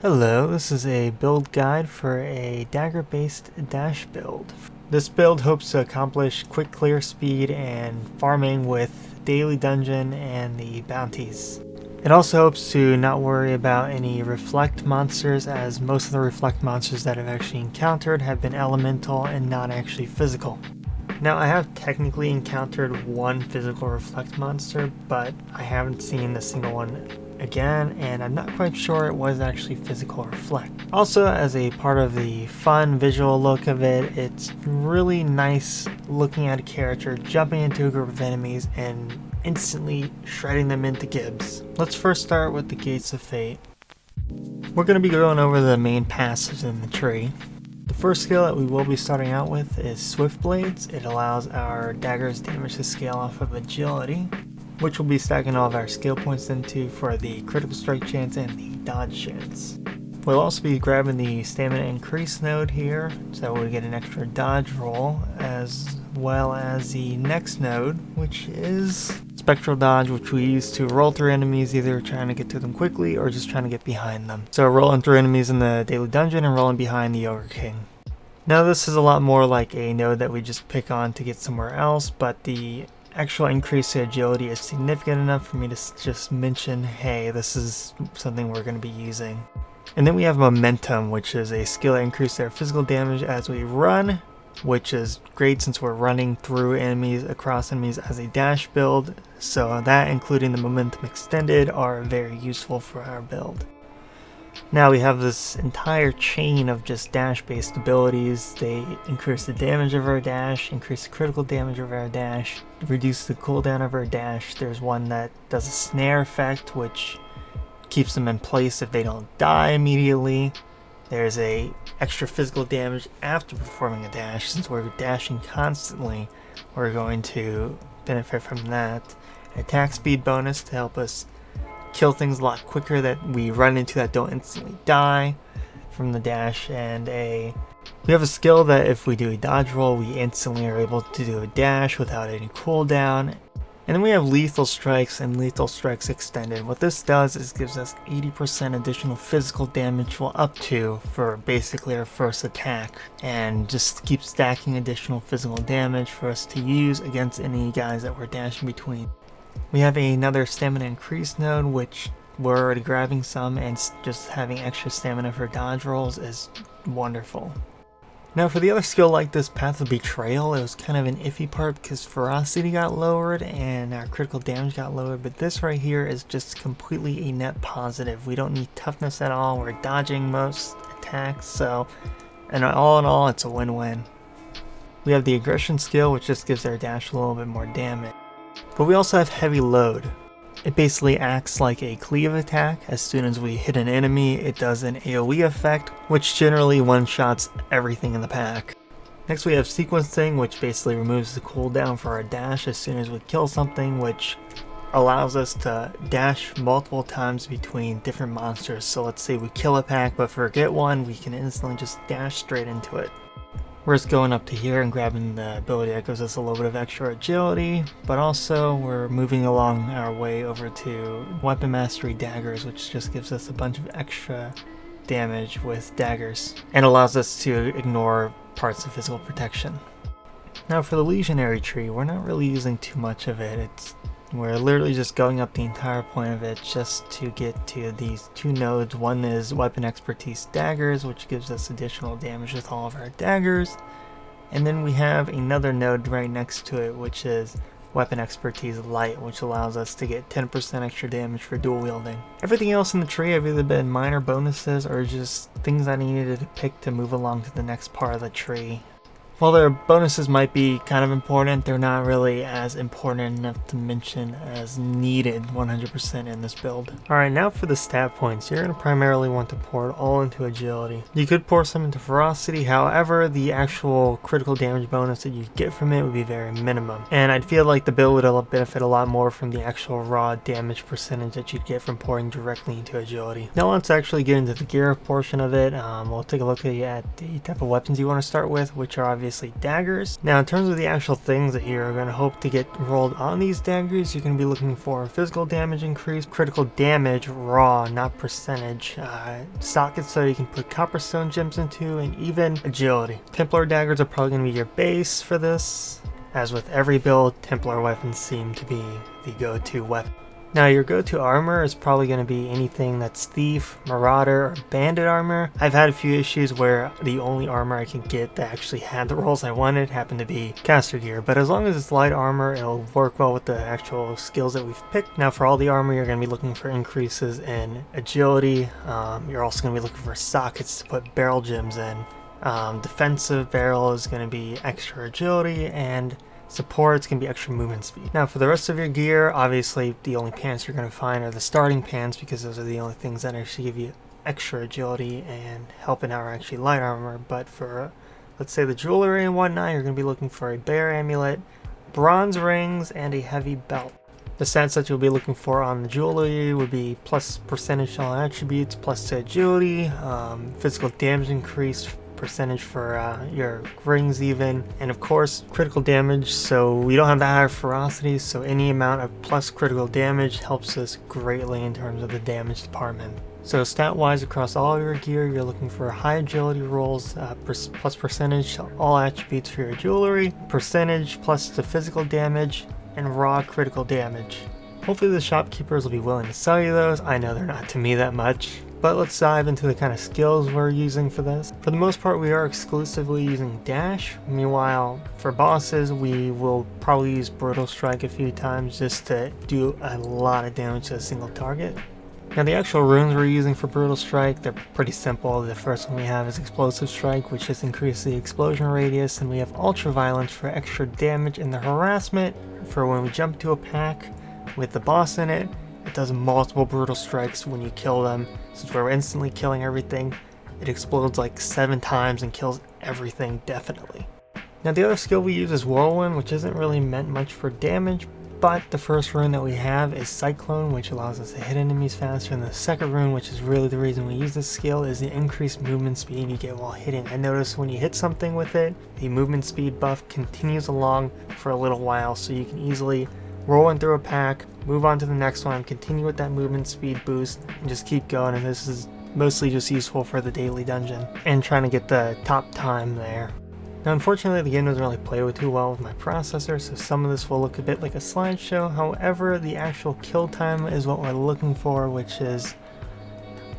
Hello, this is a build guide for a Dagger based dash build. This build hopes to accomplish quick clear speed and farming with daily dungeon and the bounties. It also hopes to not worry about any reflect monsters, as most of the reflect monsters that I've actually encountered have been elemental and not actually physical. Now, I have technically encountered one physical reflect monster, but I haven't seen a single one again, and I'm not quite sure it was actually physical reflect. Also, as a part of the fun visual look of it, it's really nice looking at a character jumping into a group of enemies and instantly shredding them into gibs. Let's first start with the Gates of Fate. We're going to be going over the main passage in the tree. The first skill that we will be starting out with is Swift Blades. It allows our dagger's damage to scale off of agility, which we'll be stacking all of our skill points into for the critical strike chance and the dodge chance. We'll also be grabbing the stamina increase node here, so we get an extra dodge roll, as well as the next node, which is spectral dodge, which we use to roll through enemies, either trying to get to them quickly or just trying to get behind them. So rolling through enemies in the daily dungeon and rolling behind the Ogre King. Now this is a lot more like a node that we just pick on to get somewhere else, but the actual increase to agility is significant enough for me to just mention, hey, this is something we're going to be using. And then we have Momentum, which is a skill that increases our physical damage as we run, which is great since we're running through enemies, across enemies as a dash build. So that, including the Momentum Extended, are very useful for our build. Now we have this entire chain of just dash-based abilities. They increase the damage of our dash, increase the critical damage of our dash, reduce the cooldown of our dash. There's one that does a snare effect, which keeps them in place if they don't die immediately. There's a extra physical damage after performing a dash. Since we're dashing constantly, we're going to benefit from that. Attack speed bonus to help us kill things a lot quicker that we run into that don't instantly die from the dash, and we have a skill that if we do a dodge roll, we instantly are able to do a dash without any cooldown. And then we have Lethal Strikes and Lethal Strikes Extended. What this does is gives us 80% additional physical damage, well, up to, for basically our first attack, and just keep stacking additional physical damage for us to use against any guys that we're dashing between. We have another stamina increase node, which we're already grabbing some, and just having extra stamina for dodge rolls is wonderful. Now for the other skill like this, Path of Betrayal, it was kind of an iffy part because ferocity got lowered and our critical damage got lowered, but this right here is just completely a net positive. We don't need toughness at all, we're dodging most attacks, so and all in all it's a win-win. We have the aggression skill, which just gives our dash a little bit more damage. But we also have Heavy Load. It basically acts like a cleave attack. As soon as we hit an enemy, it does an AoE effect, which generally one-shots everything in the pack. Next we have Sequencing, which basically removes the cooldown for our dash as soon as we kill something, which allows us to dash multiple times between different monsters. So let's say we kill a pack but forget one, we can instantly just dash straight into it. We're just going up to here and grabbing the ability that gives us a little bit of extra agility, but also we're moving along our way over to Weapon Mastery Daggers, which just gives us a bunch of extra damage with daggers and allows us to ignore parts of physical protection. Now for the Legionary tree, we're not really using too much of it. We're literally just going up the entire point of it just to get to these two nodes. One is Weapon Expertise Daggers, which gives us additional damage with all of our daggers. And then we have another node right next to it, which is Weapon Expertise Light, which allows us to get 10% extra damage for dual wielding. Everything else in the tree have either been minor bonuses or just things I needed to pick to move along to the next part of the tree. While their bonuses might be kind of important, they're not really as important enough to mention as needed 100% in this build. Alright, now for the stat points. You're going to primarily want to pour it all into agility. You could pour some into ferocity, however, the actual critical damage bonus that you get from it would be very minimum. And I'd feel like the build would benefit a lot more from the actual raw damage percentage that you'd get from pouring directly into agility. Now let's actually get into the gear portion of it. We'll take a look at the type of weapons you want to start with, which are obviously obviously daggers. Now in terms of the actual things that you're going to hope to get rolled on these daggers, you're going to be looking for physical damage increase, critical damage raw, not percentage, sockets so you can put copperstone gems into, and even agility. Templar daggers are probably going to be your base for this. As with every build, Templar weapons seem to be the go-to weapon. Now your go-to armor is probably going to be anything that's Thief, Marauder, or Bandit armor. I've had a few issues where the only armor I could get that actually had the rolls I wanted happened to be caster gear, but as long as it's light armor, it'll work well with the actual skills that we've picked. Now for all the armor, you're going to be looking for increases in agility. You're also going to be looking for sockets to put barrel gems in. Defensive barrel is going to be extra agility, and support, it's going to be extra movement speed. Now for the rest of your gear, obviously the only pants you're going to find are the starting pants, because those are the only things that actually give you extra agility and help in our actually light armor. But for, let's say, the jewelry and whatnot, you're going to be looking for a bear amulet, bronze rings, and a heavy belt. The stats that you'll be looking for on the jewelry would be plus percentage on attributes, plus to agility, physical damage increase, percentage for your rings even, and of course critical damage. So we don't have that high ferocity, so any amount of plus critical damage helps us greatly in terms of the damage department. So stat wise across all your gear, you're looking for high agility rolls, plus percentage to all attributes for your jewelry, percentage plus to physical damage, and raw critical damage. Hopefully the shopkeepers will be willing to sell you those. I know they're not to me that much. But let's dive into the kind of skills we're using for this. For the most part, we are exclusively using dash. Meanwhile, for bosses, we will probably use brutal strike a few times just to do a lot of damage to a single target. Now the actual runes we're using for brutal strike, they're pretty simple. The first one we have is explosive strike, which just increases the explosion radius, and we have ultra violence for extra damage, and the harassment for when we jump to a pack with the boss in it. It does multiple brutal strikes when you kill them. Since we're instantly killing everything, it explodes like 7 times and kills everything definitely. Now the other skill we use is Wolcen, which isn't really meant much for damage, but the first rune that we have is Cyclone, which allows us to hit enemies faster, and the second rune, which is really the reason we use this skill, is the increased movement speed you get while hitting. I notice when you hit something with it, the movement speed buff continues along for a little while, so you can easily roll in through a pack, move on to the next one, continue with that movement speed boost, and just keep going. And this is mostly just useful for the daily dungeon and trying to get the top time there. Now unfortunately the game doesn't really play too well with my processor, so some of this will look a bit like a slideshow. However, the actual kill time is what we're looking for, which is,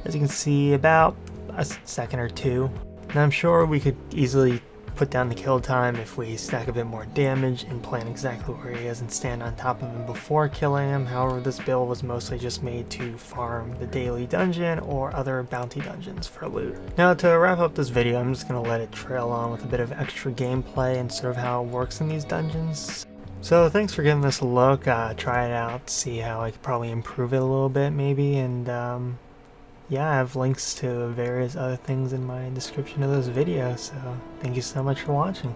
as you can see, about a second or two. And I'm sure we could easily put down the kill time if we stack a bit more damage and plan exactly where he is and stand on top of him before killing him. However, this build was mostly just made to farm the daily dungeon or other bounty dungeons for loot. Now to wrap up this video, I'm just going to let it trail on with a bit of extra gameplay and sort of how it works in these dungeons. So thanks for giving this a look, try it out, see how I could probably improve it a little bit maybe, and yeah, I have links to various other things in my description of this video, so thank you so much for watching.